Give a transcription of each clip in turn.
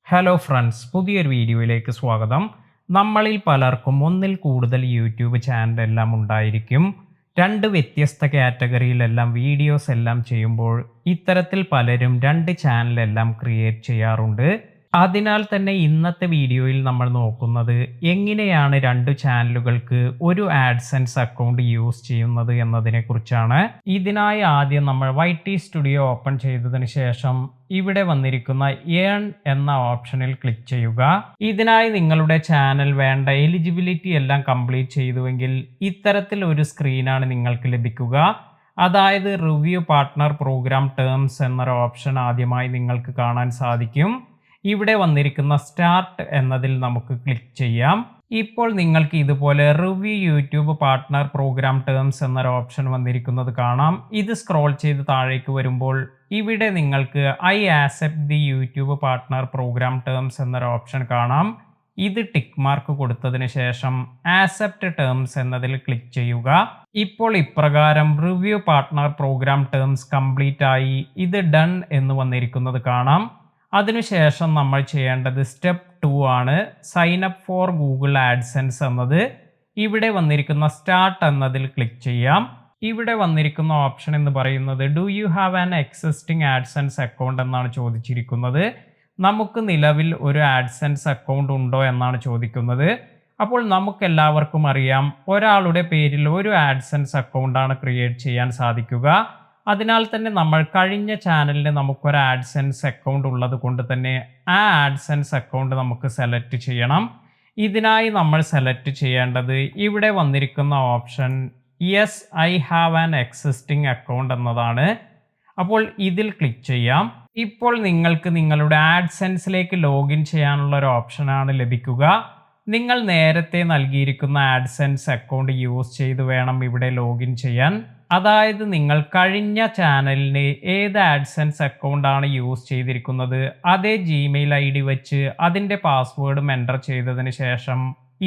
Hello friends, പുതിയൊരു വീഡിയോയിലേക്ക് സ്വാഗതം. നമ്മളിൽ പലർക്കും ഒന്നിൽ കൂടുതൽ യൂട്യൂബ് ചാനലെല്ലാം ഉണ്ടായിരിക്കും. രണ്ട് വ്യത്യസ്ത കാറ്റഗറിയിലെല്ലാം വീഡിയോസ് എല്ലാം ചെയ്യുമ്പോൾ ഇത്തരത്തിൽ പലരും രണ്ട് ചാനലെല്ലാം ക്രിയേറ്റ് ചെയ്യാറുണ്ട്. അതിനാൽ തന്നെ ഇന്നത്തെ വീഡിയോയിൽ നമ്മൾ നോക്കുന്നത് എങ്ങനെയാണ് രണ്ട് ചാനലുകൾക്ക് ഒരു ആഡ്സെൻസ് അക്കൗണ്ട് യൂസ് ചെയ്യുന്നത് എന്നതിനെ കുറിച്ചാണ്. ഇതിനായി ആദ്യം നമ്മൾ YT സ്റ്റുഡിയോ ഓപ്പൺ ചെയ്തതിന് ശേഷം ഇവിടെ വന്നിരിക്കുന്ന ഏൺ എന്ന ഓപ്ഷനിൽ ക്ലിക്ക് ചെയ്യുക. ഇതിനായി നിങ്ങളുടെ ചാനൽ വേണ്ട എലിജിബിലിറ്റി എല്ലാം കംപ്ലീറ്റ് ചെയ്തുവെങ്കിൽ ഇത്തരത്തിൽ ഒരു സ്ക്രീനാണ് നിങ്ങൾക്ക് ലഭിക്കുക. അതായത് റിവ്യൂ പാർട്ട്ണർ പ്രോഗ്രാം ടേംസ് എന്നൊരു ഓപ്ഷൻ ആദ്യമായി നിങ്ങൾക്ക് കാണാൻ സാധിക്കും. ഇവിടെ വന്നിരിക്കുന്ന സ്റ്റാർട്ട് എന്നതിൽ നമുക്ക് ക്ലിക്ക് ചെയ്യാം. ഇപ്പോൾ നിങ്ങൾക്ക് ഇതുപോലെ review YouTube partner program terms എന്നൊരു ഓപ്ഷൻ വന്നിരിക്കുന്നത് കാണാം. ഇത് സ്ക്രോൾ ചെയ്ത് താഴേക്ക് വരുമ്പോൾ ഇവിടെ നിങ്ങൾക്ക് I accept the YouTube partner program terms എന്നൊരു ഓപ്ഷൻ കാണാം. ഇത് ടിക്ക് മാർക്ക് കൊടുത്തതിന് ശേഷം ആക്സെപ്റ്റ് ടേംസ് എന്നതിൽ ക്ലിക്ക് ചെയ്യുക. ഇപ്പോൾ ഇപ്രകാരം review partner program terms complete ആയി ഇത് ഡൺ എന്ന് വന്നിരിക്കുന്നത് കാണാം. അതിനുശേഷം നമ്മൾ ചെയ്യേണ്ടത് സ്റ്റെപ്പ് 2 ആണ്, sign up for Google AdSense എന്നത്. ഇവിടെ വന്നിരിക്കുന്ന സ്റ്റാർട്ട് എന്നതിൽ ക്ലിക്ക് ചെയ്യാം. ഇവിടെ വന്നിരിക്കുന്ന ഓപ്ഷൻ എന്ന് പറയുന്നത് do you have an existing AdSense account എന്നാണ് ചോദിച്ചിരിക്കുന്നത്. നമുക്ക് നിലവിൽ ഒരു ആഡ്സെൻസ് അക്കൗണ്ട് ഉണ്ടോ എന്നാണ് ചോദിക്കുന്നത്. അപ്പോൾ നമുക്കെല്ലാവർക്കും അറിയാം, ഒരാളുടെ പേരിൽ ഒരു ആഡ്സെൻസ് അക്കൗണ്ടാണ് ക്രിയേറ്റ് ചെയ്യാൻ സാധിക്കുക. അതിനാൽ തന്നെ നമ്മൾ കഴിഞ്ഞ ചാനലിന് നമുക്കൊരു ആഡ്സെൻസ് അക്കൗണ്ട് ഉള്ളത് കൊണ്ട് തന്നെ ആ ആഡ്സെൻസ് അക്കൗണ്ട് നമുക്ക് സെലക്ട് ചെയ്യണം. ഇതിനായി നമ്മൾ സെലക്ട് ചെയ്യേണ്ടത് ഇവിടെ വന്നിരിക്കുന്ന option yes I have an existing account എന്നതാണ്. അപ്പോൾ ഇതിൽ ക്ലിക്ക് ചെയ്യാം. ഇപ്പോൾ നിങ്ങൾക്ക് നിങ്ങളുടെ ആഡ്സെൻസിലേക്ക് ലോഗിൻ ചെയ്യാനുള്ള ഒരു ഓപ്ഷനാണ് ലഭിക്കുക. നിങ്ങൾ നേരത്തെ നൽകിയിരിക്കുന്ന ആഡ്സെൻസ് അക്കൗണ്ട് യൂസ് ചെയ്ത് വേണം ഇവിടെ ലോഗിൻ ചെയ്യാൻ. അതായത് നിങ്ങൾ കഴിഞ്ഞ ചാനലിന് ഏത് ആഡ്സെൻസ് അക്കൗണ്ട് ആണ് യൂസ് ചെയ്തിരിക്കുന്നത് അതേ ജിമെയിൽ ID വെച്ച് അതിൻ്റെ പാസ്വേഡും എൻ്റർ ചെയ്തതിന് ശേഷം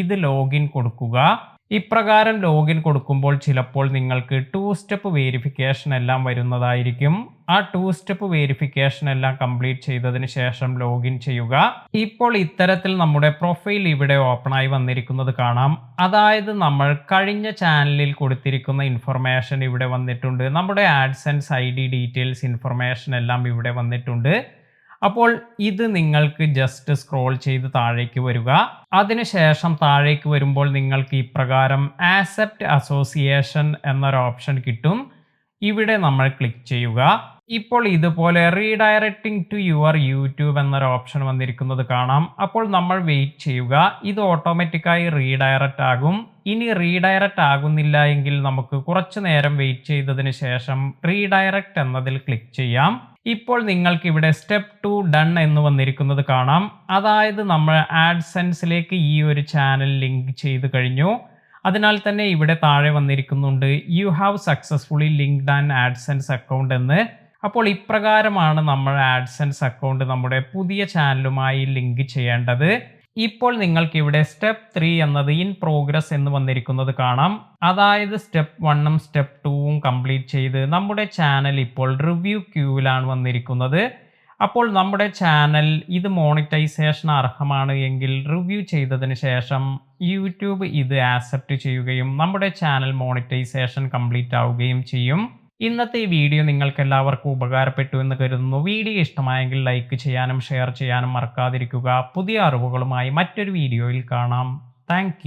ഇത് ലോഗിൻ കൊടുക്കുക. ഇപ്രകാരം ലോഗിൻ കൊടുക്കുമ്പോൾ ചിലപ്പോൾ നിങ്ങൾക്ക് 2 സ്റ്റെപ്പ് വെരിഫിക്കേഷൻ എല്ലാം വരുന്നതായിരിക്കും. ആ 2 സ്റ്റെപ്പ് വെരിഫിക്കേഷൻ എല്ലാം കംപ്ലീറ്റ് ചെയ്തതിന് ശേഷം ലോഗിൻ ചെയ്യുക. ഇപ്പോൾ ഇത്തരത്തിൽ നമ്മുടെ പ്രൊഫൈൽ ഇവിടെ ഓപ്പൺ ആയി വന്നിരിക്കുന്നത് കാണാം. അതായത് നമ്മൾ കഴിഞ്ഞ ചാനലിൽ കൊടുത്തിരിക്കുന്ന ഇൻഫർമേഷൻ ഇവിടെ വന്നിട്ടുണ്ട്. നമ്മുടെ ആഡ്സെൻസ് ID ഡീറ്റെയിൽസ് ഇൻഫർമേഷൻ എല്ലാം ഇവിടെ വന്നിട്ടുണ്ട്. അപ്പോൾ ഇത് നിങ്ങൾക്ക് ജസ്റ്റ് സ്ക്രോൾ ചെയ്ത് താഴേക്ക് വരിക. അതിനുശേഷം താഴേക്ക് വരുമ്പോൾ നിങ്ങൾക്ക് ഇപ്രകാരം ആക്സെപ്റ്റ് അസോസിയേഷൻ എന്നൊരു ഓപ്ഷൻ കിട്ടും. ഇവിടെ നമ്മൾ ക്ലിക്ക് ചെയ്യുക. ഇപ്പോൾ ഇതുപോലെ റീഡയറക്റ്റിംഗ് ടു യുവർ യൂട്യൂബ് എന്നൊരു ഓപ്ഷൻ വന്നിരിക്കുന്നത് കാണാം. അപ്പോൾ നമ്മൾ വെയിറ്റ് ചെയ്യുക. ഇത് ഓട്ടോമാറ്റിക്കായി റീഡയറക്റ്റ് ആകും. ഇനി റീഡയറക്റ്റ് ആകുന്നില്ല എങ്കിൽ നമുക്ക് കുറച്ചു നേരം വെയിറ്റ് ചെയ്തതിന് ശേഷം റീഡയറക്റ്റ് എന്നതിൽ ക്ലിക്ക് ചെയ്യാം. ഇപ്പോൾ നിങ്ങൾക്ക് ഇവിടെ സ്റ്റെപ്പ് 2 ഡൺ എന്ന് വന്നിരിക്കുന്നത് കാണാം. അതായത് നമ്മൾ ആഡ്സെൻസിലേക്ക് ഈ ഒരു ചാനൽ ലിങ്ക് ചെയ്ത് കഴിഞ്ഞു. അതിനാൽ തന്നെ ഇവിടെ താഴെ വന്നിരിക്കുന്നുണ്ട് you have successfully linked an AdSense account എന്ന്. അപ്പോൾ ഇപ്രകാരമാണ് നമ്മൾ ആഡ്സെൻസ് അക്കൗണ്ട് നമ്മുടെ പുതിയ ചാനലുമായി ലിങ്ക് ചെയ്യേണ്ടത്. ഇപ്പോൾ നിങ്ങൾക്ക് ഇവിടെ സ്റ്റെപ്പ് 3 എന്നത് ഇൻ പ്രോഗ്രസ് എന്ന് വന്നിരിക്കുന്നത് കാണാം. അതായത് സ്റ്റെപ്പ് 1ഉം സ്റ്റെപ്പ് 2ഉം കംപ്ലീറ്റ് ചെയ്ത് നമ്മുടെ ചാനൽ ഇപ്പോൾ റിവ്യൂ ക്യൂവിലാണ് വന്നിരിക്കുന്നത്. അപ്പോൾ നമ്മുടെ ചാനൽ ഇത് മോണിറ്റൈസേഷൻ അർഹമാണ് എങ്കിൽ റിവ്യൂ ചെയ്തതിന് ശേഷം യൂട്യൂബ് ഇത് ആക്സെപ്റ്റ് ചെയ്യുകയും നമ്മുടെ ചാനൽ മോണിറ്റൈസേഷൻ കംപ്ലീറ്റ് ആവുകയും ചെയ്യും. ഇന്നത്തെ ഈ വീഡിയോ നിങ്ങൾക്ക് എല്ലാവർക്കും ഉപകാരപ്പെട്ടു എന്ന് കരുതുന്നു. വീഡിയോ ഇഷ്ടമായെങ്കിൽ ലൈക്ക് ചെയ്യാനും ഷെയർ ചെയ്യാനും മറക്കാതിരിക്കുക. പുതിയ അറിവുകളുമായി മറ്റൊരു വീഡിയോയിൽ കാണാം. താങ്ക്